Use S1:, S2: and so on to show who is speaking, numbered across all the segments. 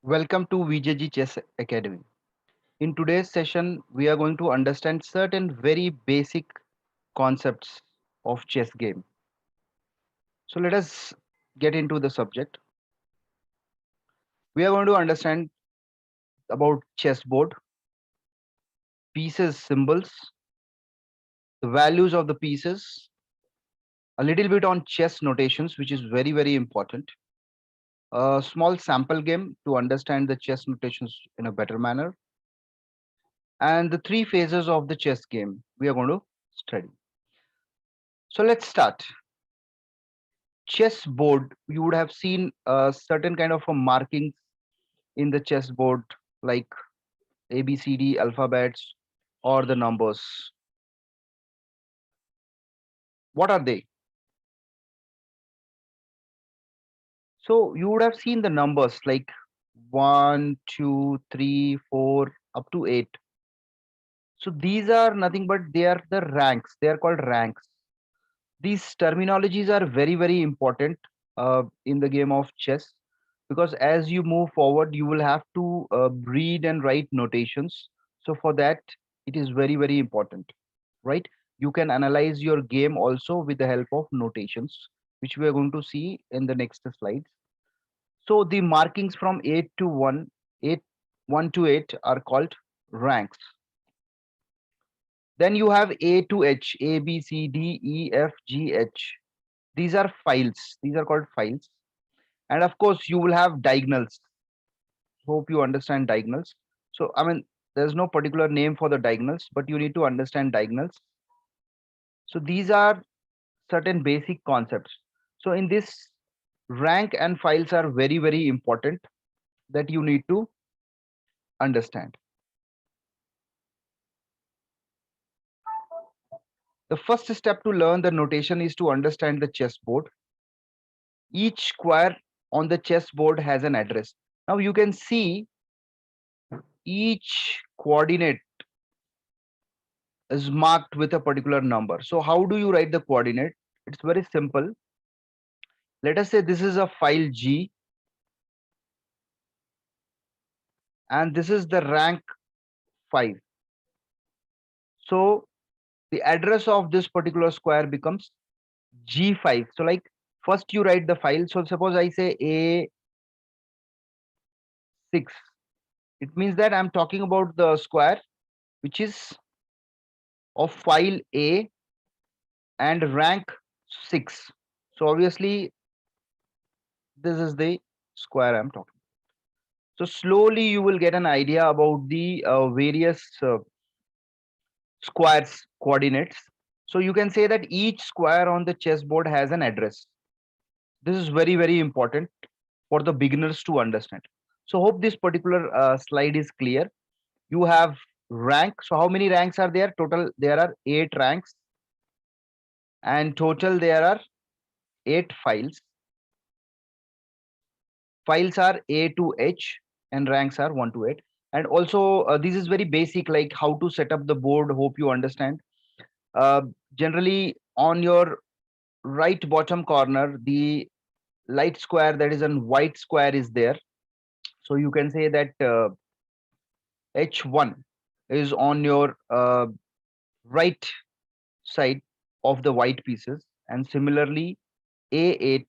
S1: Welcome to VJG Chess Academy. In today's session, we are going to understand certain very basic concepts of chess game. So let us get into the subject. We are going to understand about chessboard, pieces, symbols, the values of the pieces, a little bit on chess notations, which is very important. A small sample game to understand the chess notations in a better manner, and the three phases of the chess game we are going to study. So let's start. Chessboard, you would have seen a certain kind of a markings in the chessboard, like ABCD alphabets or the numbers. What are they? So you would have seen the numbers like 1, 2, 3, 4 up to 8. So these are nothing but they are the ranks. They are called ranks. These terminologies are very important in the game of chess, because as you move forward you will have to read and write notations. So for that it is very important, right? You can analyze your game also with the help of notations, which we are going to see in the next slides. So the markings from 8 to 1, 8 1 to 8 are called ranks. Then you have A to H, A B C D E F G H. These are files. These are called files. And of course you will have diagonals. Hope you understand diagonals. So I mean, there's no particular name for the diagonals, but you need to understand diagonals. So these are certain basic concepts. So in this, rank and files are very important that you need to understand. The first step to learn the notation is to understand the chessboard. Each square on the chessboard has an address. Now you can see each coordinate is marked with a particular number. So how do you write the coordinate? It's very simple. Let us say this is a file G and this is the rank 5. So the address of this particular square becomes G5. So like first you write the file. So suppose I say A6. It means that I'm talking about the square which is of file A and rank 6. So obviously this is the square I'm talking. So slowly you will get an idea about the various squares coordinates. So you can say that each square on the chessboard has an address. This is very important for the beginners to understand. So hope this particular slide is clear. You have rank. So how many ranks are there? Total there are 8 ranks, and total there are 8 files. Files are A to H and ranks are 1 to 8. And also this is very basic, like how to set up the board. Hope you understand. uh, Generally on your right bottom corner, the light square that is an white square is there. So you can say that H1 is on your right side of the white pieces, and similarly A8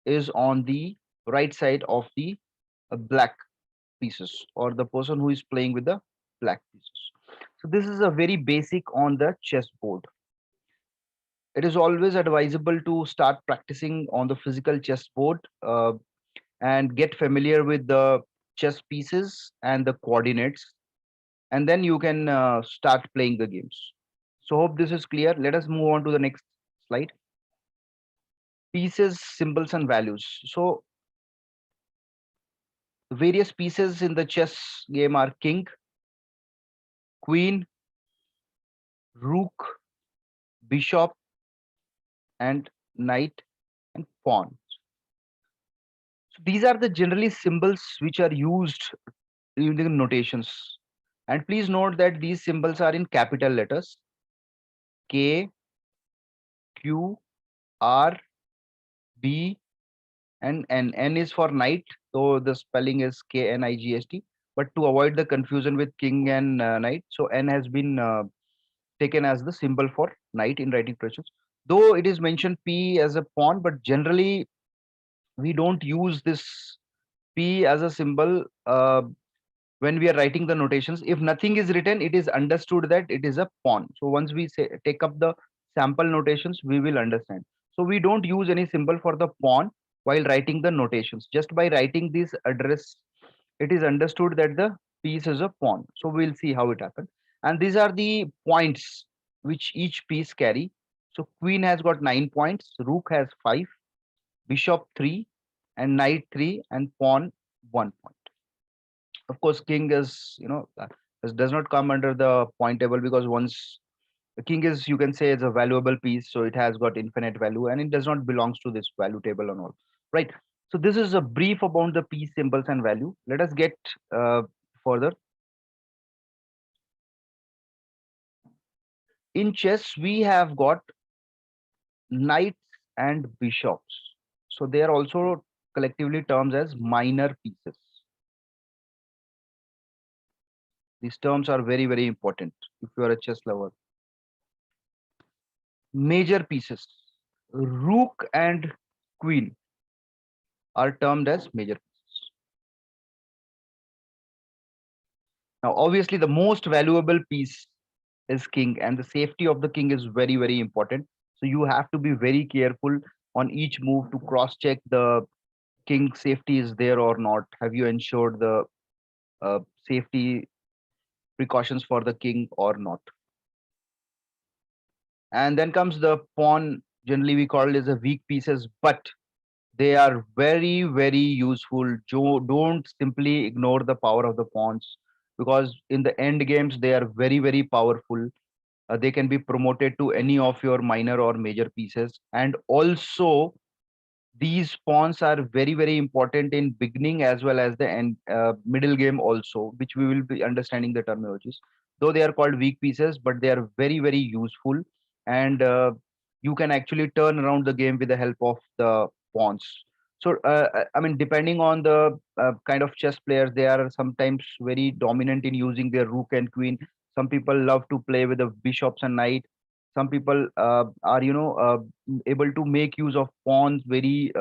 S1: is on the right side of the black pieces, or the person who is playing with the black pieces. So this is a very basic on the chessboard. It is always advisable to start practicing on the physical chessboard and get familiar with the chess pieces and the coordinates, and then you can start playing the games. So hope this is clear. Let us move on to the next slide. Pieces, symbols and values. So various pieces in the chess game are king, queen, rook, bishop, and knight, and pawn. So these are the generally symbols which are used in the notations. And please note that these symbols are in capital letters: K, Q, R, B, and N. N is for knight, So the spelling is KNIGST. But to avoid the confusion with king and knight, so N has been taken as the symbol for knight in writing precious. Though it is mentioned P as a pawn, but generally we don't use this P as a symbol when we are writing the notations. If nothing is written, it is understood that it is a pawn. So once we say take up the sample notations, we will understand. So we don't use any symbol for the pawn while writing the notations. Just by writing this address, it is understood that the piece is a pawn. So we'll see how it happens. And these are the points which each piece carry. So queen has got 9 points, rook has 5, bishop 3, and knight 3, and pawn 1 point. Of course, king is, does not come under the point table, because once the king is, you can say, it's a valuable piece, so it has got infinite value and it does not belongs to this value table and all, right? So this is a brief about the piece symbols and value. Let us get further. In chess, we have got knights and bishops. So they are also collectively termed as minor pieces. These terms are very, very important if you are a chess lover. Major pieces, rook and queen, are termed as major pieces. Now, obviously, the most valuable piece is king, and the safety of the king is very, very important. So you have to be very careful on each move to cross check the king safety is there or not. Have you ensured the safety precautions for the king or not? And then comes the pawn. Generally, we call it as a weak pieces, but they are very, very useful. Don't simply ignore the power of the pawns, because in the end games they are very, very powerful. They can be promoted to any of your minor or major pieces, and also these pawns are very, very important in beginning as well as the end, middle game also, which we will be understanding the terminologies. Though they are called weak pieces, but they are very, very useful, and you can actually turn around the game with the help of the pawns. So I mean, depending on the kind of chess players, they are sometimes very dominant in using their rook and queen. Some people love to play with the bishops and knight. Some people are, able to make use of pawns very,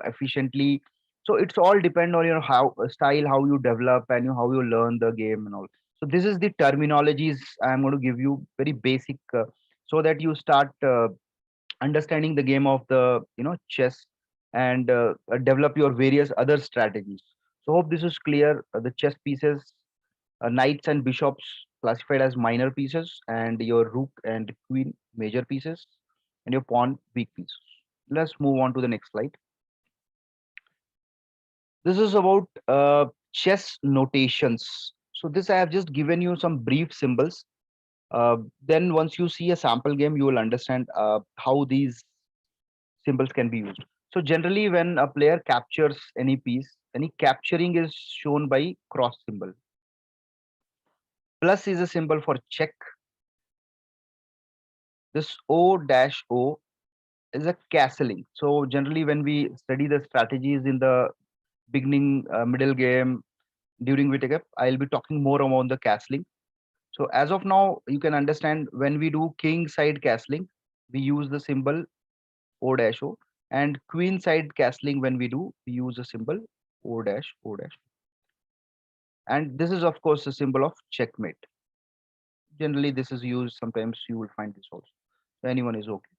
S1: efficiently. So it's all depend on your how style, how you develop, and how you learn the game and all. So this is the terminologies I'm going to give you, very basic, so that you start understanding the game of the, chess, and develop your various other strategies. So hope this is clear. The chess pieces, knights and bishops classified as minor pieces, and your rook and queen major pieces, and your pawn weak pieces. Let's move on to the next slide. This is about chess notations. So this I have just given you some brief symbols. Then once you see a sample game, you will understand how these symbols can be used. So generally, when a player captures any piece, any capturing is shown by cross symbol. Plus is a symbol for check. This O dash O is a castling. So generally, when we study the strategies in the beginning, middle game, during VTEC, I'll be talking more about the castling. So as of now, you can understand when we do king side castling, we use the symbol O dash O, and queen side castling, when we do, we use the symbol O dash O dash. And this is of course a symbol of checkmate. Generally, this is used. Sometimes you will find this also. Anyone is okay.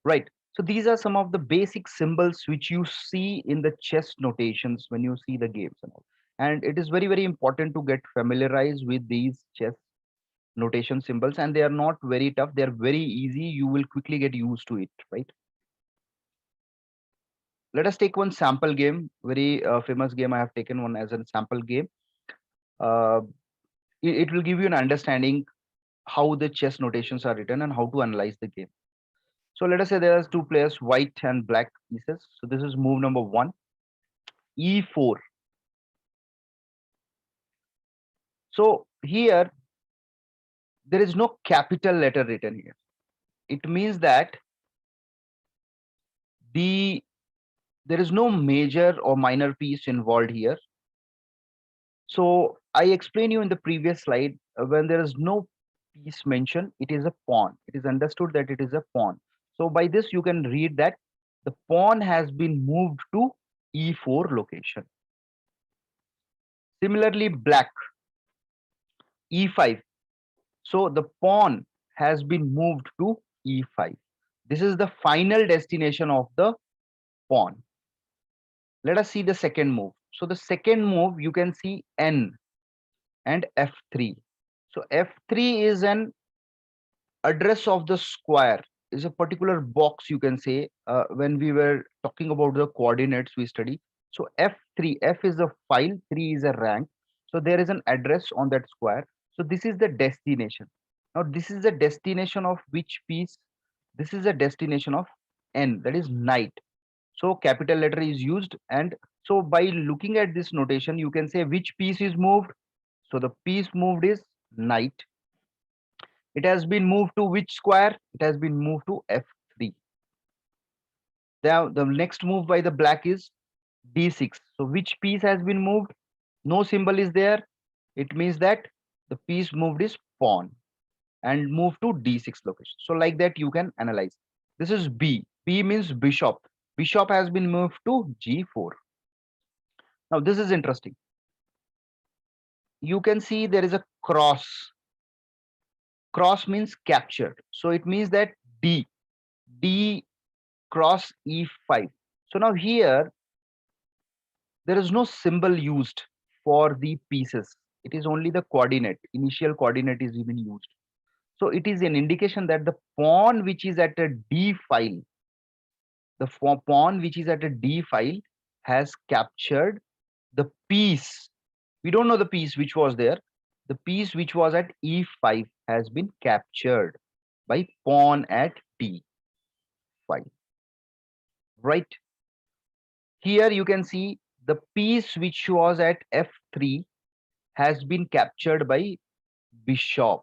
S1: Right. So these are some of the basic symbols which you see in the chess notations when you see the games and all. And it is very, very important to get familiarized with these chess notation symbols. And they are not very tough. They are very easy. You will quickly get used to it, right? Let us take one sample game, very famous game. I have taken one as a sample game. Uh, it will give you an understanding how the chess notations are written and how to analyze the game. So let us say there are two players, white and black pieces. So this is move number 1, e4. So here there is no capital letter written here. It means that the there is no major or minor piece involved here. So I explained you in the previous slide, when there is no piece mentioned, it is a pawn. It is understood that it is a pawn. So by this you can read that the pawn has been moved to e4 location. Similarly, black, e5. So the pawn has been moved to e5. This is the final destination of the pawn. Let us see the second move. So the second move, you can see n and f3. So f3 is an address of the square, is a particular box, you can say, when we were talking about the coordinates we study. So f3, f is a file, 3 is a rank. So there is an address on that square. So this is the destination. Now this is the destination of which piece? This is the destination of n, that is knight. So capital letter is used, and so by looking at this notation you can say which piece is moved. So the piece moved is knight. It has been moved to which square? It has been moved to f3. Now the next move by the black is d6. So which piece has been moved? No symbol is there. It means that the piece moved is pawn and moved to d6 location. So like that you can analyze. This is b. B means bishop. Bishop has been moved to g4. Now this is interesting. You can see there is a cross. Cross means captured. So it means that d cross e5. So now here there is no symbol used for the pieces. It is only the coordinate. Initial coordinate is even used. So it is an indication that the pawn which is at a d file, the pawn which is at a d file has captured the piece. We don't know the piece which was there. The piece which was at e5 has been captured by pawn at d file. Right? Here you can see the piece which was at f3 has been captured by bishop.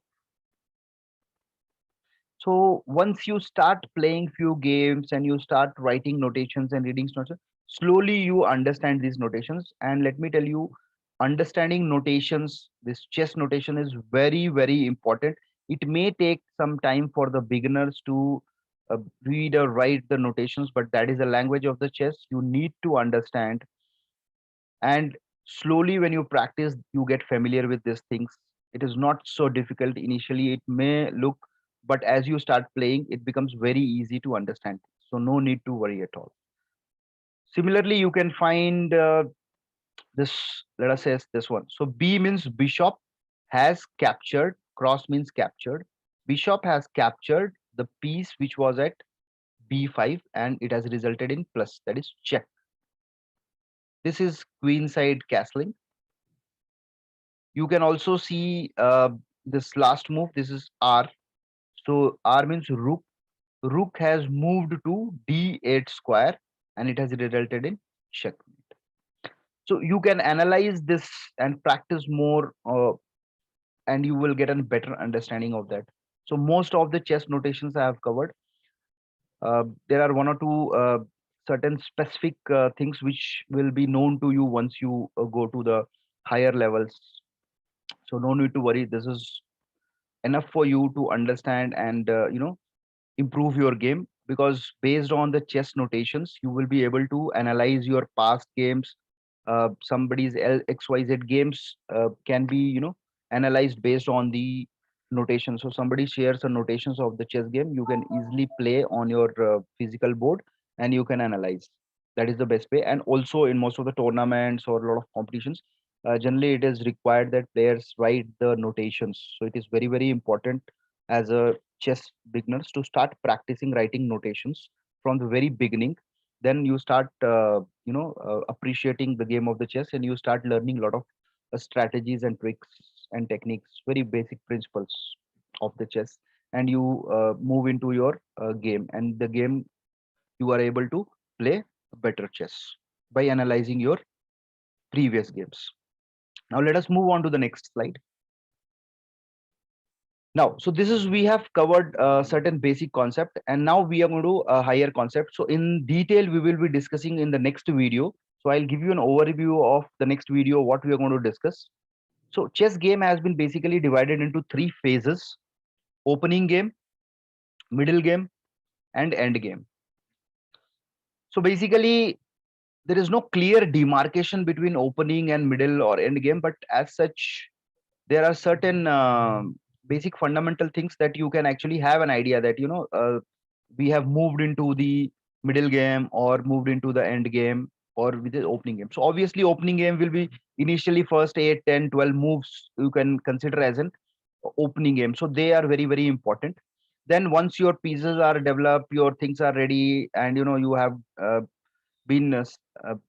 S1: So once you start playing few games and you start writing notations and reading notations, slowly you understand these notations. And let me tell you, understanding notations, this chess notation is very, very important. It may take some time for the beginners to read or write the notations, but that is the language of the chess. You need to understand, and slowly when you practice you get familiar with these things. It is not so difficult initially, it may look, but as you start playing it becomes very easy to understand, so no need to worry at all. Similarly you can find this, let us say this one. So b means bishop has captured, cross means captured. Bishop has captured the piece which was at b5 and it has resulted in plus, that is check. This is queenside castling. You can also see this last move. This is R. So R means rook. Rook has moved to D8 square and it has resulted in checkmate. So you can analyze this and practice more, and you will get a better understanding of that. So most of the chess notations I have covered. There are one or two certain specific things which will be known to you once you go to the higher levels. So no need to worry. This is enough for you to understand and improve your game, because based on the chess notations you will be able to analyze your past games. Somebody's xyz games can be analyzed based on the notation. So somebody shares the notations of the chess game, you can easily play on your physical board and you can analyze. That is the best way. And also in most of the tournaments or a lot of competitions, generally it is required that players write the notations. So it is very, very important as a chess beginners to start practicing writing notations from the very beginning. Then you start appreciating the game of the chess, and you start learning a lot of strategies and tricks and techniques, very basic principles of the chess, and you move into your game, and the game you are able to play better chess by analyzing your previous games. Now let us move on to the next slide. Now, so this is, we have covered certain basic concept, and now we are going to a higher concept. So in detail we will be discussing in the next video. So I'll give you an overview of the next video what we are going to discuss. So chess game has been basically divided into three phases: opening game, middle game, and end game. So basically there is no clear demarcation between opening and middle or end game, but as such there are certain basic fundamental things that you can actually have an idea that, we have moved into the middle game or moved into the end game or with the opening game. So obviously opening game will be initially first 8, 10, 12 moves you can consider as an opening game. So they are very, very important. Then once your pieces are developed, your things are ready, and you have been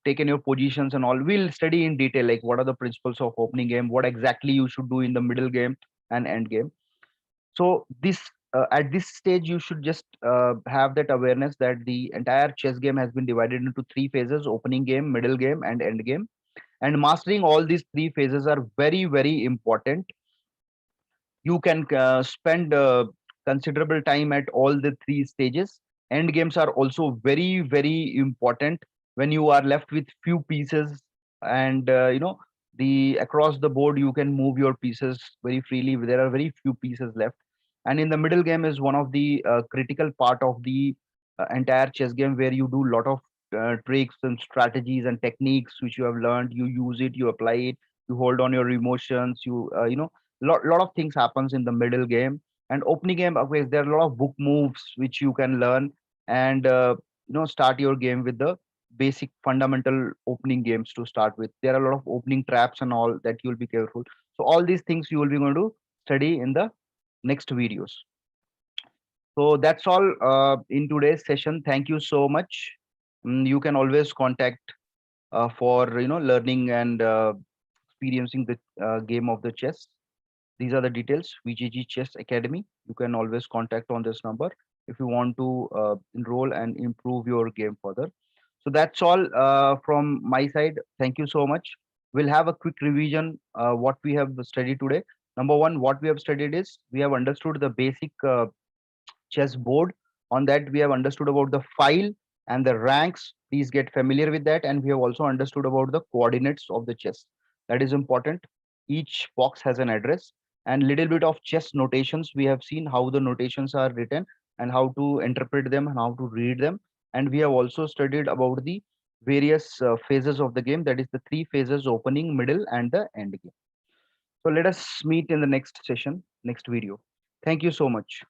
S1: taken your positions and all, we'll study in detail like what are the principles of opening game, what exactly you should do in the middle game and end game. So this at this stage you should just have that awareness that the entire chess game has been divided into three phases: opening game, middle game, and end game. And mastering all these three phases are very, very important. You can spend considerable time at all the three stages. End games are also very, very important when you are left with few pieces, and the across the board you can move your pieces very freely. There are very few pieces left. And in the middle game is one of the critical part of the entire chess game, where you do a lot of tricks and strategies and techniques which you have learned. You use it, you apply it, you hold on your emotions, lot of things happens in the middle game. And opening game, okay, there are a lot of book moves which you can learn, and start your game with the basic fundamental opening games to start with. There are a lot of opening traps and all that you'll be careful. So all these things you will be going to study in the next videos. So that's all in today's session. Thank you so much. You can always contact for learning and experiencing the game of the chess. These are the details: VGG Chess Academy. You can always contact on this number if you want to enroll and improve your game further. So that's all from my side. Thank you so much. We'll have a quick revision what we have studied today. Number one, what we have studied is we have understood the basic chess board. On that, we have understood about the file and the ranks. Please get familiar with that. And we have also understood about the coordinates of the chess. That is important. Each box has an address, and little bit of chess notations. We have seen how the notations are written and how to interpret them and how to read them. And we have also studied about the various phases of the game. That is the three phases: opening, middle, and the end game. So let us meet in the next session, next video. Thank you so much.